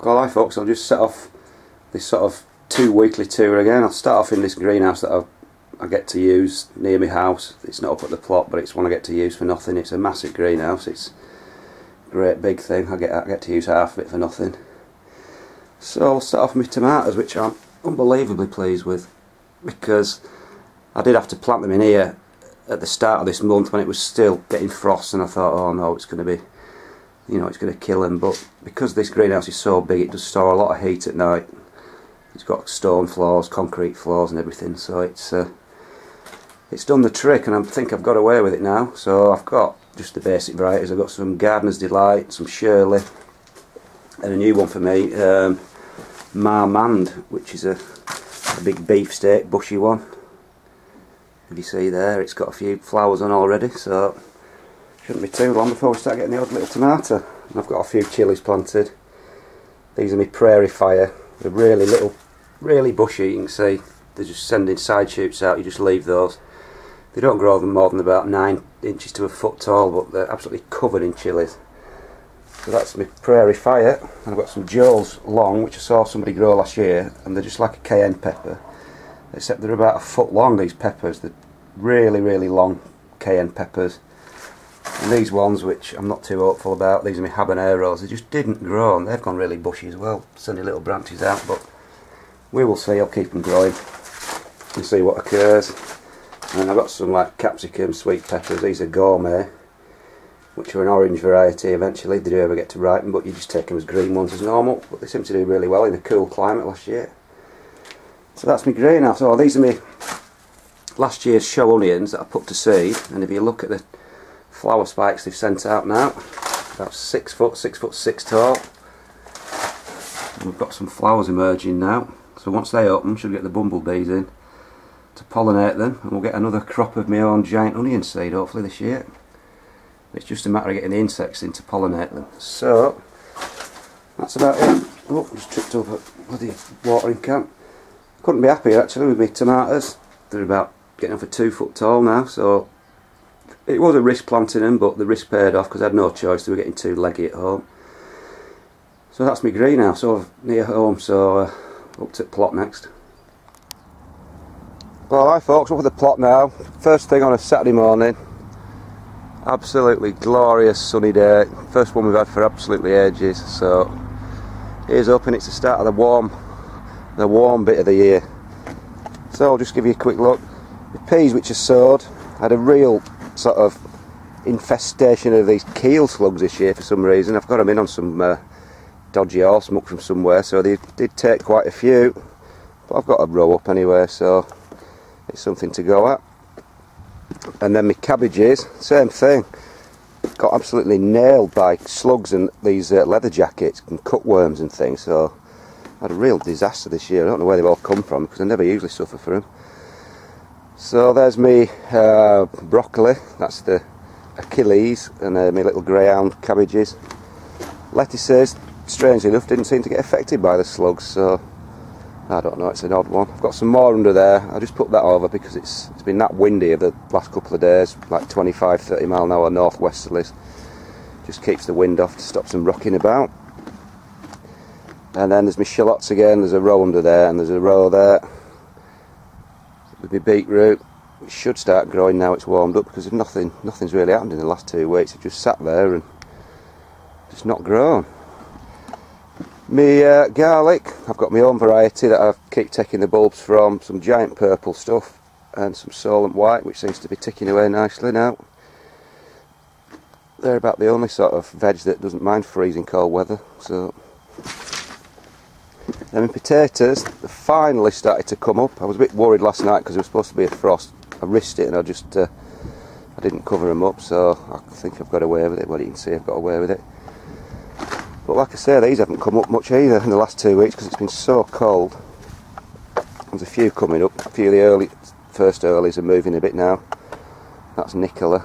Well, hi folks, I'll just set off this sort of 2-weekly tour again. I'll start off in this greenhouse that I get to use near my house. It's not up at the plot, but it's one I get to use for nothing. It's a massive greenhouse. It's a great big thing. I get to use half of it for nothing. So I'll start off with my tomatoes, which I'm unbelievably pleased with, because I did have to plant them in here at the start of this month when it was still getting frost, and I thought, oh no, it's going to be, you know, it's going to kill them. But because this greenhouse is so big, it does store a lot of heat at night. It's got stone floors, concrete floors and everything, so it's done the trick, and I think I've got away with it now. So I've got just the basic varieties. I've got some Gardener's Delight, some Shirley, and a new one for me, Marmande, which is a big beefsteak, bushy one. If you see there, it's got a few flowers on already, so shouldn't be too long before we start getting the odd little tomato. And I've got a few chilies planted. These are my Prairie Fire. They're really little, really bushy. You can see they're just sending side shoots out. You just leave those. They don't grow them more than about 9 inches to a foot tall, but they're absolutely covered in chilies. So that's my Prairie Fire. And I've got some Joel's Long, which I saw somebody grow last year, and they're just like a cayenne pepper, except they're about a foot long. These peppers, they're really, really long cayenne peppers. And these ones, which I'm not too hopeful about, these are my habaneros, they just didn't grow, and they've gone really bushy as well, sending little branches out, but we will see. I'll keep them growing and see what occurs. And I've got some like capsicum, sweet peppers. These are gourmet, which are an orange variety eventually. They do ever get to ripen, but you just take them as green ones as normal, but they seem to do really well in a cool climate last year. So that's my greenhouse. Oh, these are my last year's show onions that I put to seed, and if you look at the flower spikes they've sent out now, about 6 foot, 6'6" tall. And we've got some flowers emerging now, so once they open, should get the bumblebees in to pollinate them, and we'll get another crop of my own giant onion seed hopefully this year. It's just a matter of getting the insects in to pollinate them. So that's about it. Oh, just tripped over a bloody watering can. Couldn't be happier actually with my tomatoes. They're about getting up for 2 foot tall now, so it was a risk planting them, but the risk paid off because I had no choice. They were getting too leggy at home. So that's my greenhouse over near home, so up to the plot next. Well, hi folks, up at the plot now. First thing on a Saturday morning. Absolutely glorious sunny day. First one we've had for absolutely ages, so here's hoping it's the start of the warm bit of the year. So I'll just give you a quick look. The peas which are sowed had a real sort of infestation of these keel slugs this year for some reason. I've got them in on some dodgy horse muck from somewhere, so they did take quite a few, but I've got a row up anyway, so it's something to go at. And then my cabbages, same thing, got absolutely nailed by slugs and these leatherjackets and cutworms and things, so I had a real disaster this year. I don't know where they've all come from because I never usually suffer for them. So there's me broccoli, that's the Achilles, and my little greyhound cabbages. Lettuces, strangely enough, didn't seem to get affected by the slugs, so I don't know, it's an odd one. I've got some more under there. I just put that over because it's been that windy the last couple of days, like 25-30 mile an hour northwesterlies. Just keeps the wind off to stop them rocking about. And then there's my shallots again. There's a row under there and there's a row there. With my beetroot, it should start growing now it's warmed up, because nothing's really happened in the last 2 weeks. It's just sat there and just not grown. My garlic, I've got my own variety that I keep taking the bulbs from, some giant purple stuff and some Solent White, which seems to be ticking away nicely now. They're about the only sort of veg that doesn't mind freezing cold weather. So then my potatoes, they finally started to come up. I was a bit worried last night because there was supposed to be a frost. I risked it and I just I didn't cover them up, so I think I've got away with it. Well, you can see I've got away with it. But like I say, these haven't come up much either in the last 2 weeks because it's been so cold. There's a few coming up. A few of the first earlies are moving a bit now. That's Nicola.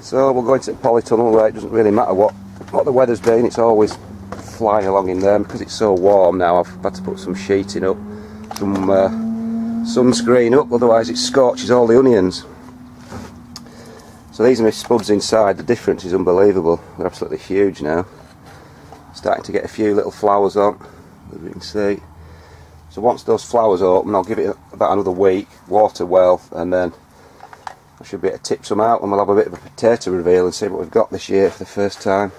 So we'll go into the Polytunnel where it doesn't really matter what the weather's been. It's always flying along in there. And because it's so warm now, I've had to put some sheeting up, some sunscreen up, otherwise it scorches all the onions. So these are my spuds inside. The difference is unbelievable. They're absolutely huge now. Starting to get a few little flowers on, as you can see. So once those flowers open, I'll give it about another week, water well, and then I should be able to tip some out, and we'll have a bit of a potato reveal and see what we've got this year for the first time.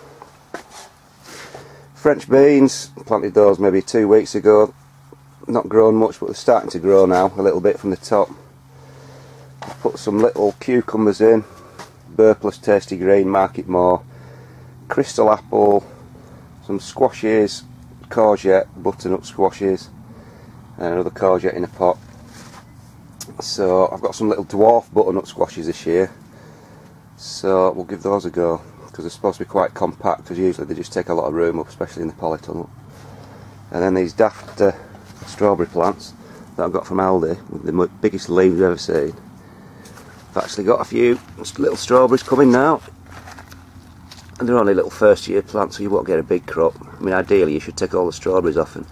French beans, planted those maybe 2 weeks ago. Not grown much, but they're starting to grow now, a little bit from the top. I've put some little cucumbers in, Burpless Tasty Green, market more, crystal apple, some squashes, courgette, butternut squashes, and another courgette in a pot. So I've got some little dwarf butternut squashes this year, so we'll give those a go, because they're supposed to be quite compact, because usually they just take a lot of room up, especially in the polytunnel. And then these daft strawberry plants that I've got from Aldi, with the biggest leaves I've ever seen. I've actually got a few little strawberries coming now, and they're only little first year plants, so you won't get a big crop. I mean, ideally you should take all the strawberries off and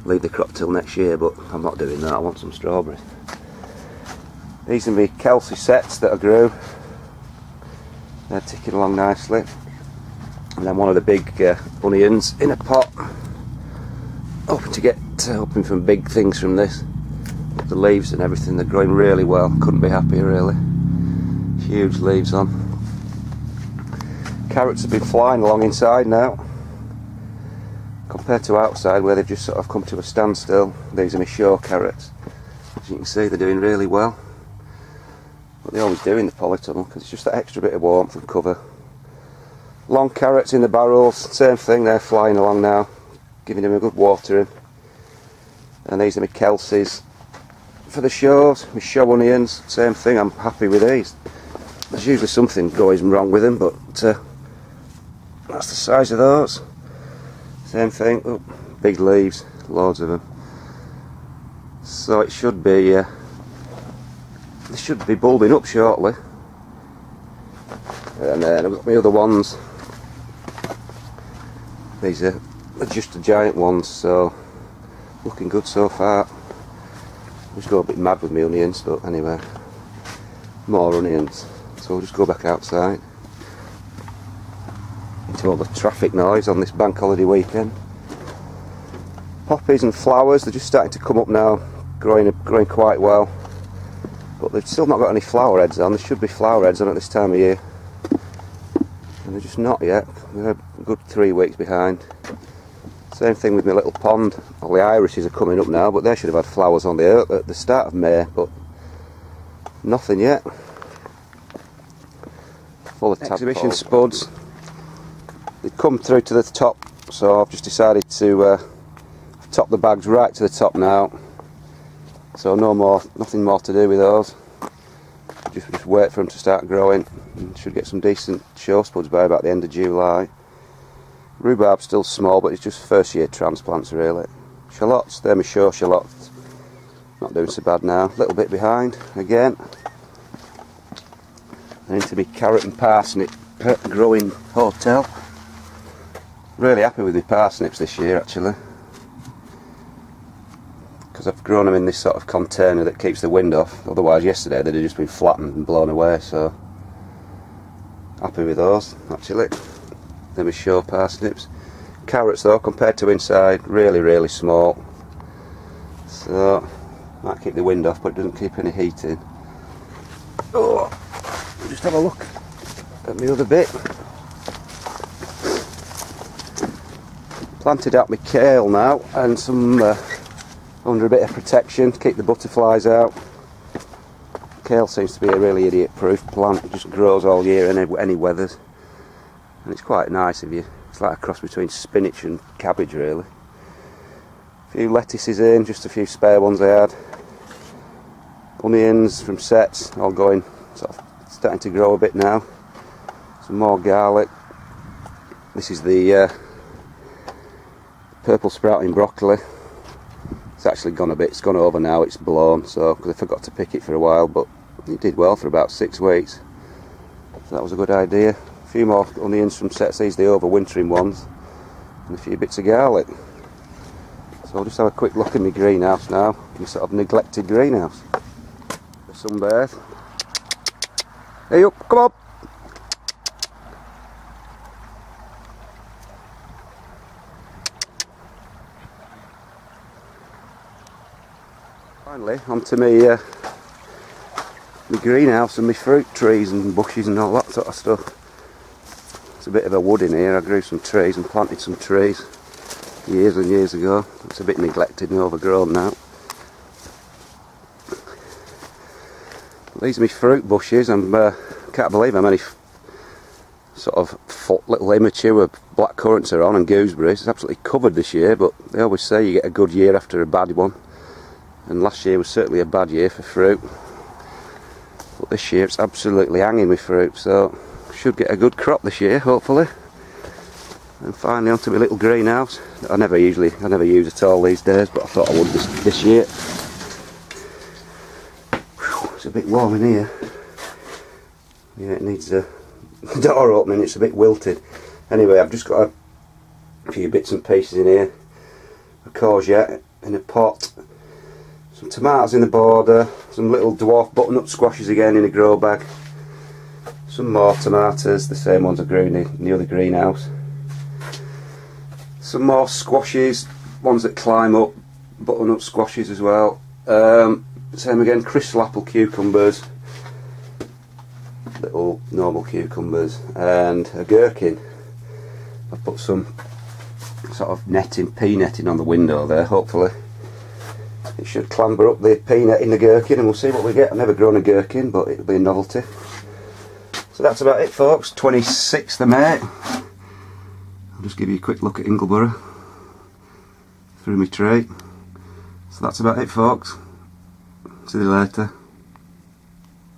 leave the crop till next year, but I'm not doing that. I want some strawberries. These are my Kelsey sets that I grew. They're ticking along nicely. And then one of the big onions in a pot. Hoping for big things from this. The leaves and everything, they're growing really well. Couldn't be happier, really. Huge leaves on. Carrots have been flying along inside now, compared to outside where they've just sort of come to a standstill. These are my show carrots. As you can see, they're doing really well. But they always do in the polytunnel, because it's just that extra bit of warmth and cover. Long carrots in the barrels, same thing, they're flying along now, giving them a good watering. And these are my Kelseys for the shows, my show onions, same thing, I'm happy with these. There's usually something going wrong with them, but that's the size of those. Same thing, oh, big leaves, loads of them. So it should be, they should be bulbing up shortly. And then I've got my other ones. These are just the giant ones, so looking good so far. I just go a bit mad with my onions, but anyway, more onions. So we'll just go back outside into all the traffic noise on this bank holiday weekend. Poppies and flowers, they're just starting to come up now, growing quite well. But they've still not got any flower heads on. There should be flower heads on at this time of year, and they're just not yet. They're a good 3 weeks behind. Same thing with my little pond. All the irises are coming up now, but they should have had flowers on at the start of May, but nothing yet. Full of exhibition spuds. They've come through to the top, so I've just decided to top the bags right to the top now. So nothing more to do with those. Just wait for them to start growing, and should get some decent show spuds by about the end of July. Rhubarb's still small, but it's just first year transplants really. Shallots, they're my show shallots. Not doing so bad now. A little bit behind again. And into my carrot and parsnip growing hotel. Really happy with my parsnips this year actually, because I've grown them in this sort of container that keeps the wind off. Otherwise yesterday they'd have just been flattened and blown away, so happy with those actually. They're my show parsnips. Carrots though, compared to inside, really small. So might keep the wind off, but it doesn't keep any heat in. Oh, just have a look at the other bit. Planted out my kale now, and some under a bit of protection to keep the butterflies out. Kale seems to be a really idiot-proof plant. It just grows all year in any weathers, and it's quite nice if you. It's like a cross between spinach and cabbage, really. A few lettuces in, just a few spare ones I had. Onions from sets, all going, sort of starting to grow a bit now. Some more garlic. This is the purple sprouting broccoli. It's actually gone a bit, it's gone over now, it's blown, so because I forgot to pick it for a while, but it did well for about 6 weeks. So that was a good idea. A few more onions from sets, these are the overwintering ones, and a few bits of garlic. So I'll just have a quick look in my greenhouse now, my sort of neglected greenhouse. The sunbathe. Hey up, come on! Finally, onto my greenhouse and my fruit trees and bushes and all that sort of stuff. It's a bit of a wood in here. I grew some trees and planted some trees years and years ago. It's a bit neglected and overgrown now. These are my fruit bushes, and can't believe how many sort of little immature black currants are on, and gooseberries. It's absolutely covered this year, but they always say you get a good year after a bad one, and last year was certainly a bad year for fruit, but this year it's absolutely hanging with fruit, so should get a good crop this year, hopefully. And finally onto my little greenhouse that I never use at all these days, but I thought I would this year. Whew, it's a bit warm in here. Yeah, it needs a door opening, it's a bit wilted. Anyway, I've just got a few bits and pieces in here. A courgette in a pot, some tomatoes in the border, some little dwarf butternut squashes again in a grow bag, some more tomatoes, the same ones I grew in the other greenhouse, some more squashes, ones that climb up, butternut squashes as well, same again, crystal apple cucumbers, little normal cucumbers, and a gherkin. I've put some sort of netting, pea netting on the window there. Hopefully it should clamber up the pea net in the gherkin, and we'll see what we get. I've never grown a gherkin, but it'll be a novelty. So that's about it, folks. 26th of May. I'll just give you a quick look at Ingleborough through my tray. So that's about it, folks. See you later.